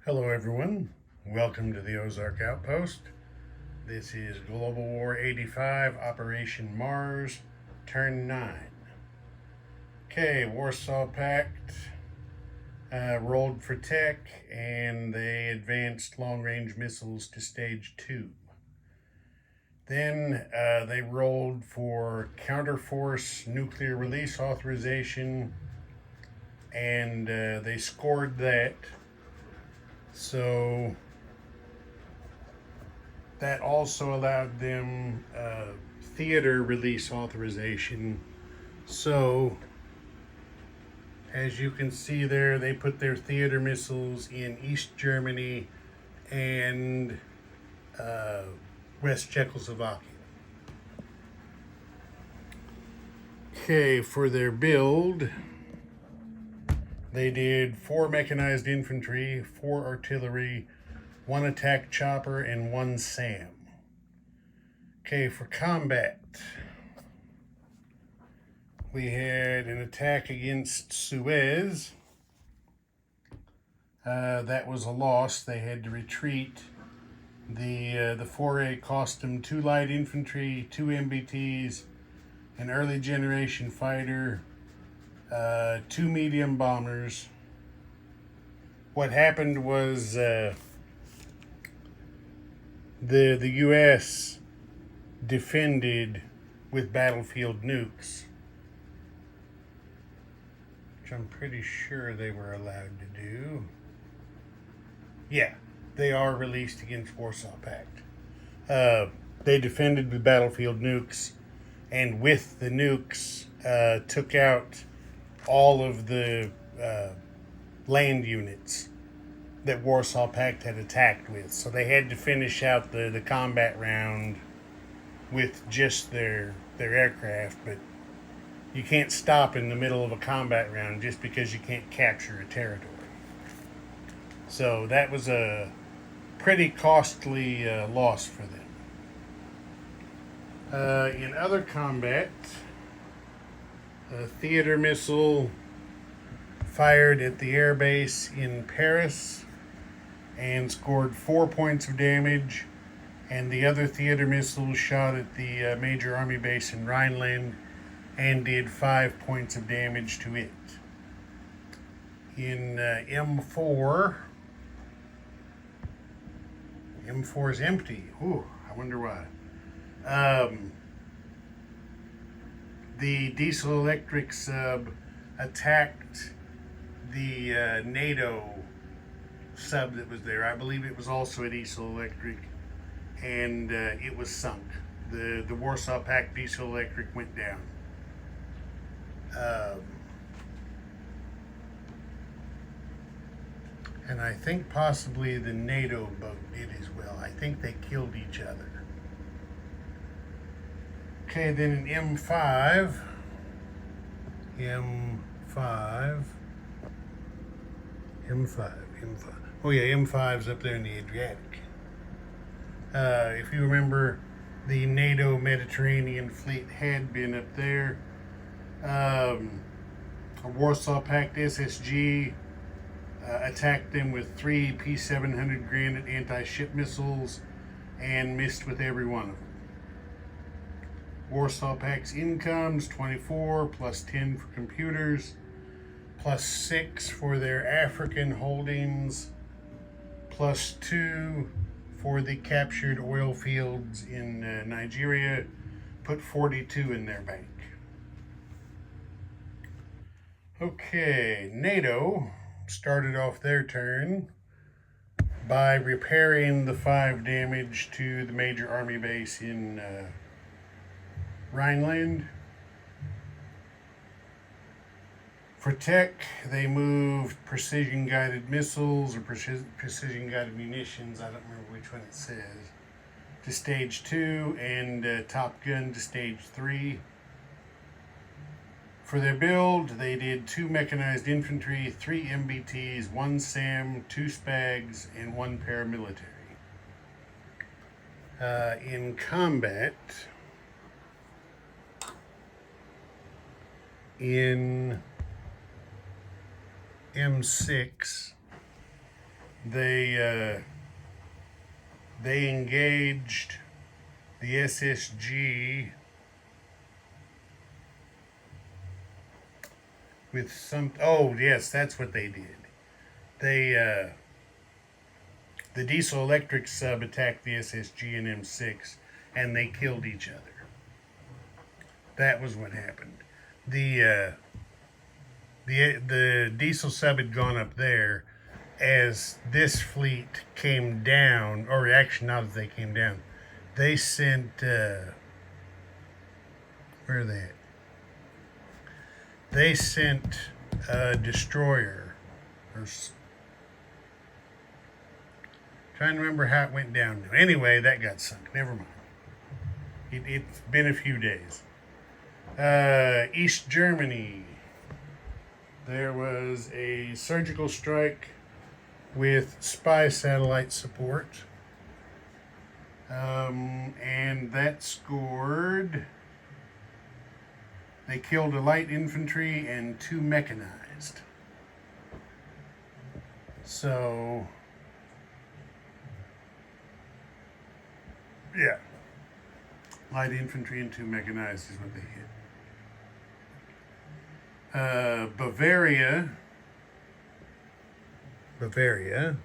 Hello everyone, welcome to the Ozark Outpost. This is Global War 85, Operation Mars, Turn 9. Okay, Warsaw Pact rolled for tech and they advanced long-range missiles to Stage 2. Then they rolled for counterforce nuclear release authorization and they scored that. So that also allowed them theater release authorization. So, as you can see there, they put their theater missiles in East Germany and West Czechoslovakia. Okay, for their build, they did 4 mechanized infantry, 4 artillery, 1 attack chopper, and 1 SAM. Okay, for combat, we had an attack against Suez. That was a loss. They had to retreat. The foray cost them 2 light infantry, 2 MBTs, an early generation fighter, 2 medium bombers. What happened was the U.S. defended with battlefield nukes, which I'm pretty sure they were allowed to do. Yeah, they are released against Warsaw Pact. They defended with battlefield nukes, and with the nukes took out all of the land units that Warsaw Pact had attacked with. So they had to finish out the combat round with just their aircraft, but you can't stop in the middle of a combat round just because you can't capture a territory. So that was a pretty costly loss for them. In other combat, a theater missile fired at the airbase in Paris and scored 4 points of damage, and the other theater missile shot at the major army base in Rhineland and did 5 points of damage to it. In M4 is empty. Ooh, I wonder why. The diesel electric sub attacked the NATO sub that was there. I believe it was also a diesel electric, and it was sunk. The Warsaw Pact diesel electric went down. And I think possibly the NATO boat did as well. I think they killed each other. Okay, then in M5. Oh yeah, M5's up there in the Adriatic. If you remember, the NATO Mediterranean fleet had been up there. A Warsaw Pact SSG attacked them with 3 P700 Granite anti-ship missiles and missed with every one of them. Warsaw Pact's incomes, 24, plus 10 for computers, plus 6 for their African holdings, plus 2 for the captured oil fields in Nigeria, put 42 in their bank. Okay, NATO started off their turn by repairing the 5 damage to the major army base in Rhineland. For tech, they moved precision-guided missiles or precision-guided munitions, I don't remember which one it says, to Stage 2 and Top Gun to Stage 3. For their build, they did 2 mechanized infantry, 3 MBTs, 1 SAM, 2 SPAGs, and 1 paramilitary. In combat, in M6, They engaged the SSG with some. Oh yes, that's what they did. They the diesel electric sub attacked the SSG and M6, and they killed each other. That was what happened. The the diesel sub had gone up there. As this fleet came down, or actually not as they came down, they sent where are they at? They sent a destroyer, or trying to remember how it went down now. Anyway, that got sunk. Never mind. It's been a few days. East Germany. There was a surgical strike with spy satellite support. And that scored. They killed a light infantry and 2 mechanized. So, yeah. Light infantry and 2 mechanized is what they hit. Bavaria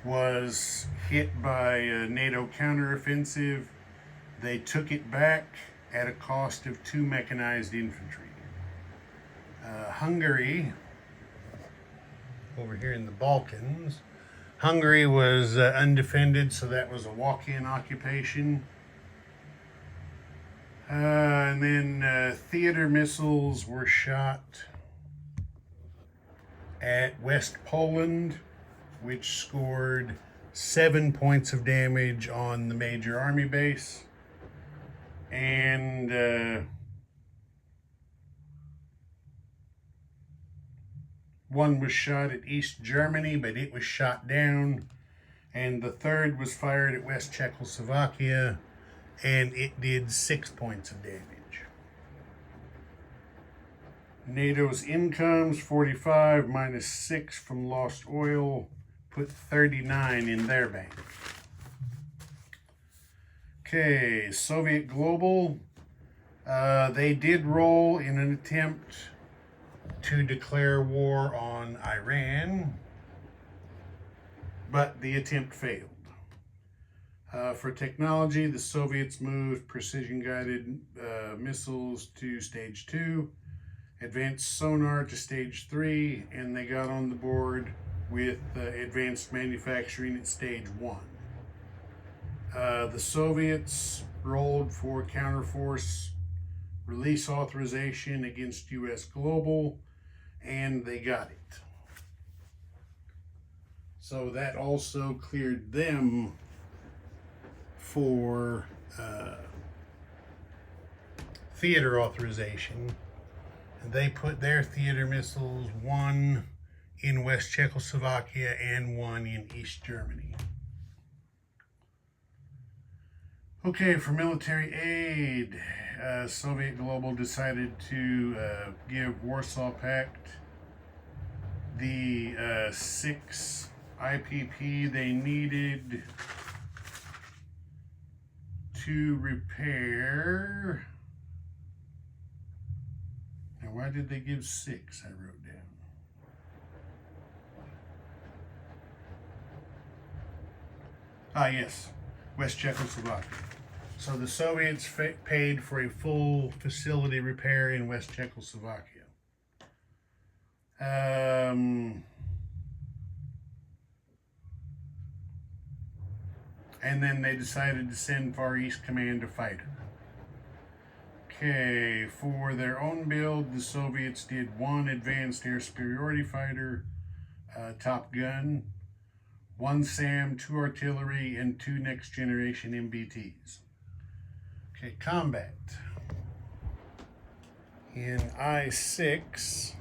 was hit by a NATO counteroffensive. They took it back at a cost of 2 mechanized infantry. Hungary, over here in the Balkans, Hungary was undefended, so that was a walk-in occupation. And then theater missiles were shot at West Poland, which scored 7 points of damage on the major army base. And one was shot at East Germany, but it was shot down. And the third was fired at West Czechoslovakia, and it did 6 points of damage. NATO's incomes, 45 minus 6 from lost oil, put 39 in their bank. Okay, Soviet Global. They did roll in an attempt to declare war on Iran, but the attempt failed. For technology, the Soviets moved precision-guided missiles to stage 2, advanced sonar to stage 3, and they got on the board with advanced manufacturing at stage 1. The Soviets rolled for counterforce release authorization against U.S. Global, and they got it. So that also cleared them for theater authorization. And they put their theater missiles, 1 in West Czechoslovakia and 1 in East Germany. Okay, for military aid, Soviet Global decided to give Warsaw Pact the 6 IPP they needed to repair. Now, why did they give 6? I wrote down. Yes, West Czechoslovakia. So the Soviets paid for a full facility repair in West Czechoslovakia. And then they decided to send Far East Command a fighter. Okay, for their own build, the Soviets did 1 advanced air superiority fighter, Top Gun, 1 SAM, 2 artillery, and 2 next generation MBTs. Okay, combat. In I-6,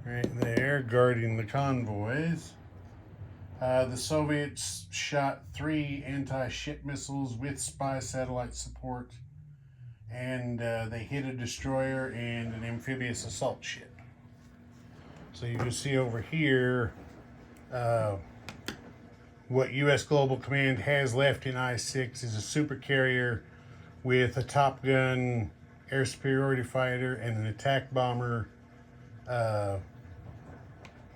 right there, guarding the convoys, the Soviets shot 3 anti-ship missiles with spy satellite support, and they hit a destroyer and an amphibious assault ship. So you can see over here what U.S. Global Command has left in I-6 is a supercarrier with a Top Gun air superiority fighter and an attack bomber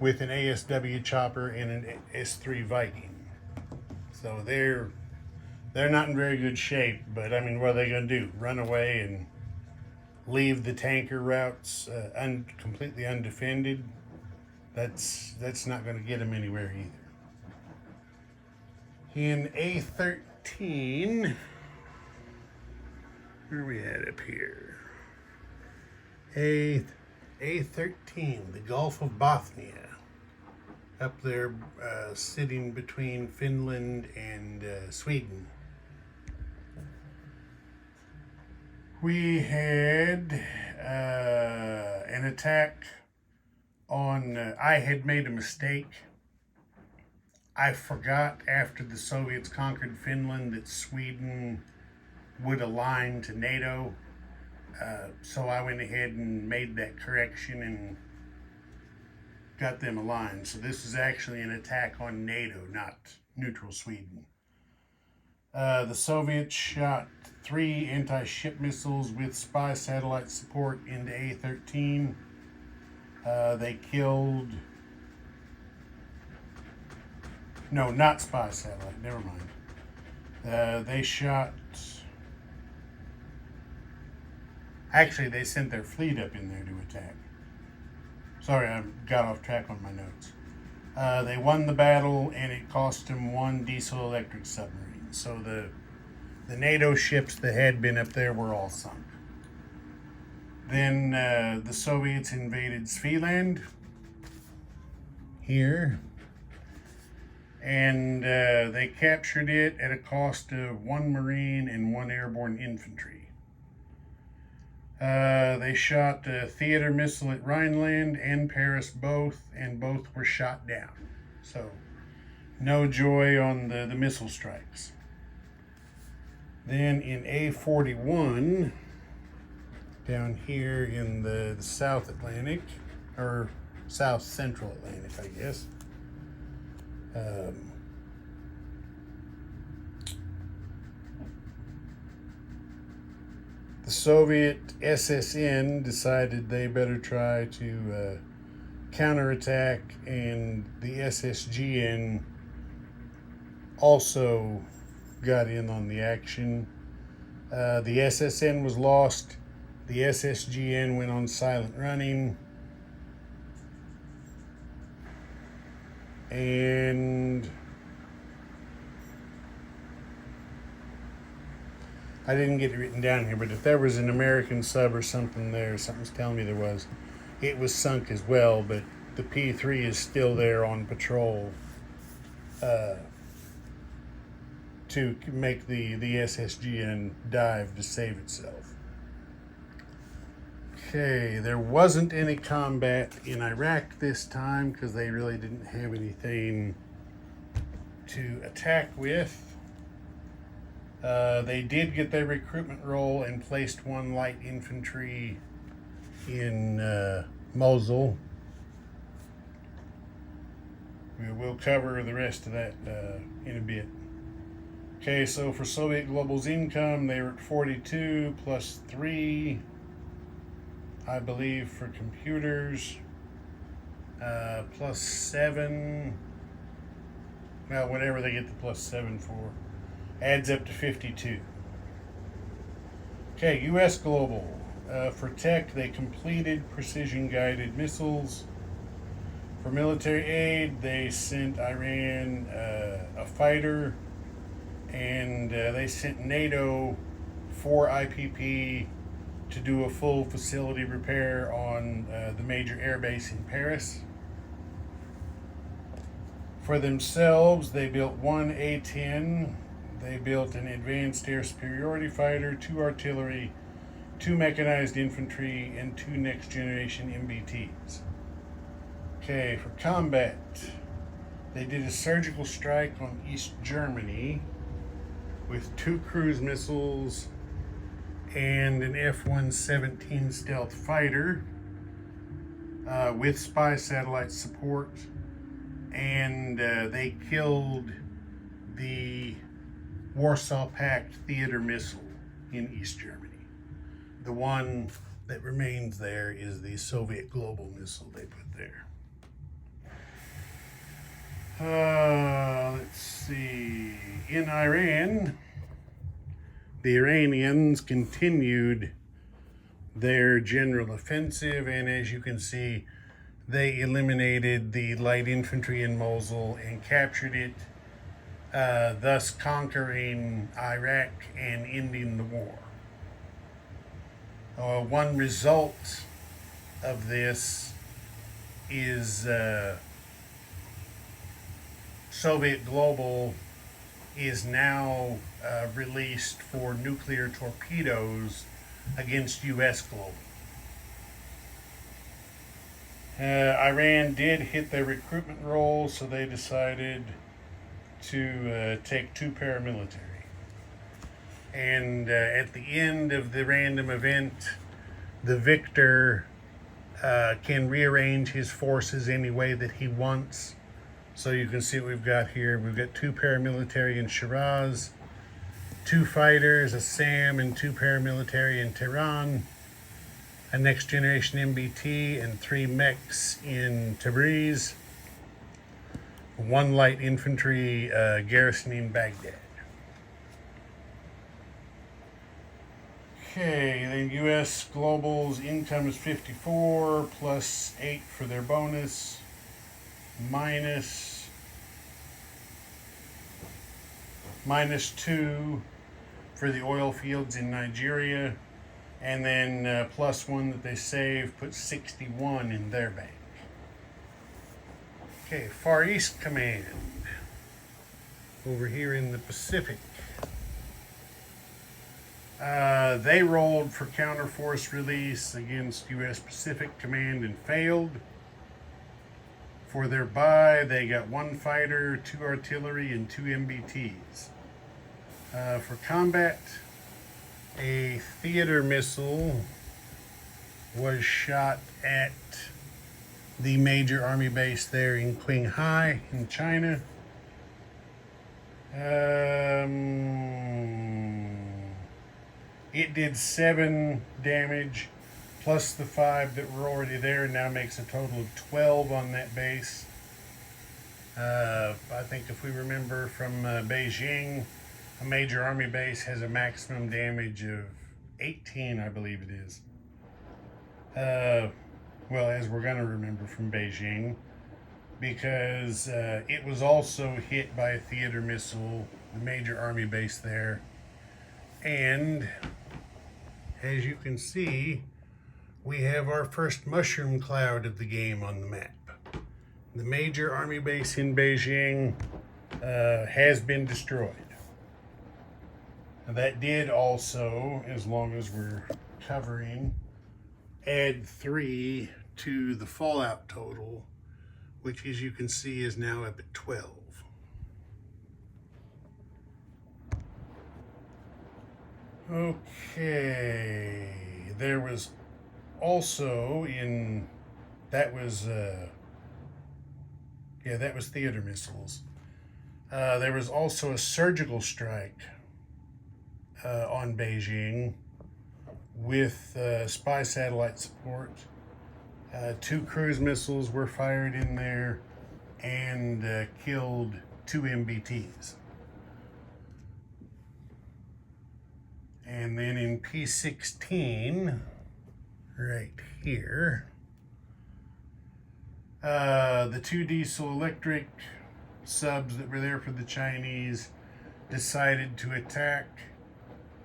with an ASW chopper and an S-3 Viking. So they're not in very good shape, but I mean, what are they going to do? Run away and leave the tanker routes completely undefended? That's not going to get them anywhere either. In A13, where are we at up here? A13, the Gulf of Bothnia, up there, sitting between Finland and Sweden. We had an attack on, I had made a mistake. I forgot after the Soviets conquered Finland that Sweden would align to NATO. So I went ahead and made that correction and got them aligned. So this is actually an attack on NATO, not neutral Sweden. The Soviets shot 3 anti-ship missiles with spy satellite support into A13. They killed... No, not spy satellite, never mind. They shot... Actually, they sent their fleet up in there to attack. Sorry, I got off track on my notes. They won the battle, and it cost them 1 diesel-electric submarine. So the NATO ships that had been up there were all sunk. Then the Soviets invaded Svealand here, and they captured it at a cost of 1 Marine and 1 airborne infantry. They shot a theater missile at Rhineland and Paris both, and both were shot down. So no joy on the missile strikes. Then in A41, down here in the South Atlantic, or South Central Atlantic, I guess. The Soviet SSN decided they better try to counterattack, and the SSGN also got in on the action. The SSN was lost. The SSGN went on silent running. And I didn't get it written down here, but if there was an American sub or something there, something's telling me there was, it was sunk as well, but the P3 is still there on patrol to make the SSGN dive to save itself. Okay, there wasn't any combat in Iraq this time because they really didn't have anything to attack with. They did get their recruitment roll and placed 1 light infantry in Mosul. We'll cover the rest of that in a bit. Okay, so for Soviet Global's income, they were at 42 plus 3, I believe, for computers, plus 7, well, whatever they get the plus 7 for, adds up to 52. Okay, U.S. Global. For tech, they completed precision-guided missiles. For military aid, they sent Iran a fighter, and they sent NATO 4 IPP to do a full facility repair on the major airbase in Paris. For themselves, they built 1 A-10. They built an advanced air superiority fighter, 2 artillery, 2 mechanized infantry, and 2 next-generation MBTs. Okay, for combat, they did a surgical strike on East Germany with 2 cruise missiles and an F-117 stealth fighter. with spy satellite support, and they killed the Warsaw Pact theater missile in East Germany. The one that remains there is the Soviet global missile they put there. Let's see. In Iran, the Iranians continued their general offensive, and as you can see, they eliminated the light infantry in Mosul and captured it, thus conquering Iraq and ending the war. One result of this is Soviet Global is now released for nuclear torpedoes against U.S. Global. Iran did hit their recruitment roll, so they decided to take 2 paramilitary. And at the end of the random event, the victor can rearrange his forces any way that he wants. So you can see what we've got here. We've got 2 paramilitary in Shiraz, 2 fighters, a SAM, and 2 paramilitary in Tehran, a next generation MBT, and 3 mechs in Tabriz, 1 light infantry garrisoning Baghdad. Okay, then U.S. Global's income is 54 plus 8 for their bonus, minus 2 for the oil fields in Nigeria, and then plus 1 that they saved, put 61 in their bank. Okay, Far East Command over here in the Pacific. They rolled for counterforce release against U.S. Pacific Command and failed. For their buy, they got 1 fighter, 2 artillery, and 2 MBTs. For combat, a theater missile was shot at the major army base there in Qinghai in China. It did 7 damage, plus the 5 that were already there, now makes a total of 12 on that base. I think if we remember from Beijing, a major army base has a maximum damage of 18, I believe it is. Well, as we're going to remember from Beijing, because it was also hit by a theater missile, the major army base there. And as you can see, we have our first mushroom cloud of the game on the map. The major army base in Beijing has been destroyed. Now that did also, as long as we're covering, add 3 to the fallout total, which as you can see is now up at 12. Okay, there was also that was theater missiles. There was also a surgical strike on Beijing with spy satellite support. 2 cruise missiles were fired in there and killed 2 MBTs. And then in P16, right here, the 2 diesel electric subs that were there for the Chinese decided to attack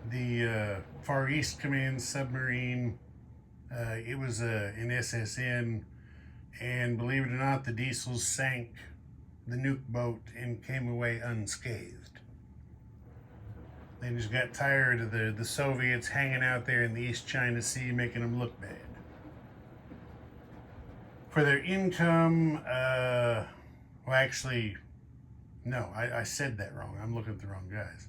the Far East Command submarine. It was an SSN, and believe it or not, the diesels sank the nuke boat and came away unscathed. They just got tired of the Soviets hanging out there in the East China Sea, making them look bad. For their income, well, actually, no, I said that wrong. I'm looking at the wrong guys.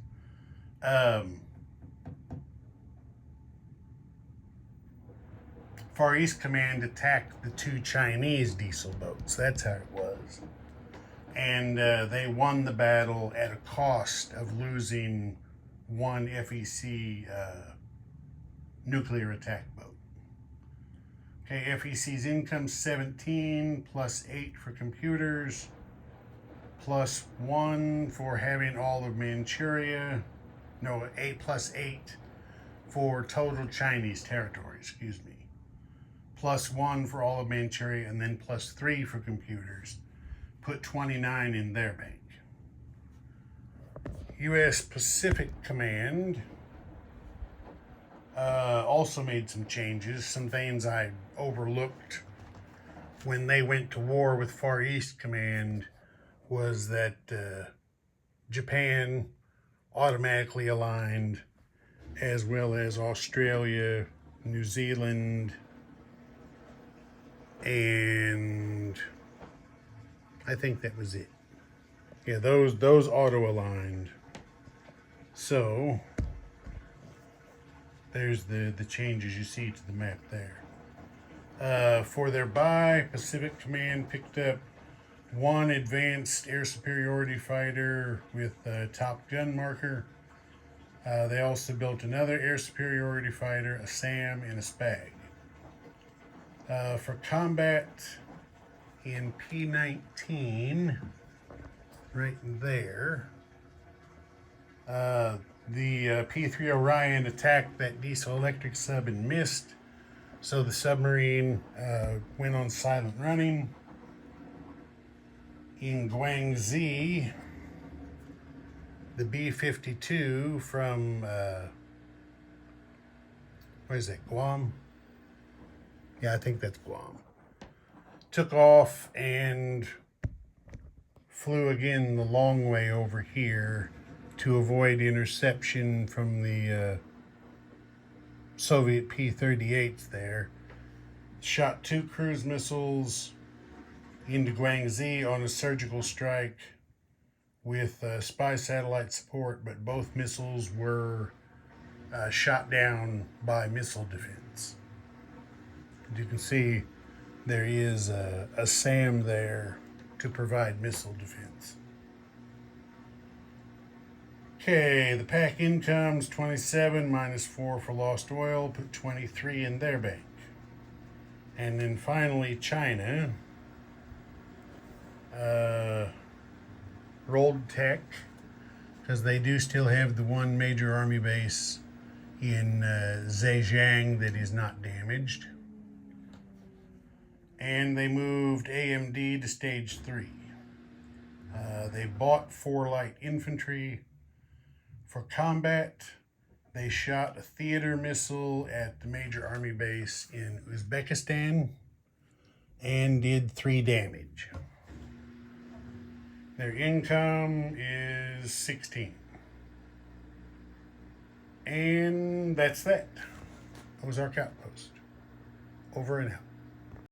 Far East Command attacked the 2 Chinese diesel boats. That's how it was. And they won the battle at a cost of losing 1 FEC nuclear attack boat. Okay, FEC's income 17 plus 8 for computers, plus 1 for having all of Manchuria. No, 8 plus 8 for total Chinese territory, excuse me. Plus 1 for all of Manchuria, and then plus 3 for computers. Put 29 in their bank. U.S. Pacific Command also made some changes, some things I overlooked when they went to war with Far East Command was that Japan automatically aligned, as well as Australia, New Zealand, and I think that was it. Yeah, those auto-aligned. So there's the changes you see to the map there. For their buy, Pacific Command picked up 1 advanced air superiority fighter with a Top Gun marker. They also built another air superiority fighter, a SAM, and a SPAG. For combat in P-19, right there, the P-3 Orion attacked that diesel electric sub and missed, so the submarine went on silent running. In Guangxi, the B-52 from, what is that, Guam? Yeah, I think that's Guam. Took off and flew again the long way over here to avoid interception from the Soviet P-38s there. Shot 2 cruise missiles into Guangxi on a surgical strike with spy satellite support, but both missiles were shot down by missile defense. As you can see, there is a SAM there to provide missile defense. Okay, the pack income's 27 minus 4 for lost oil, put 23 in their bank. And then finally, China rolled tech, because they do still have the 1 major army base in Zhejiang that is not damaged. And they moved AMD to stage 3. They bought 4 light infantry. For combat, they shot a theater missile at the major army base in Uzbekistan and did 3 damage. Their income is 16. And that's that. Ozark Outpost. Over and out.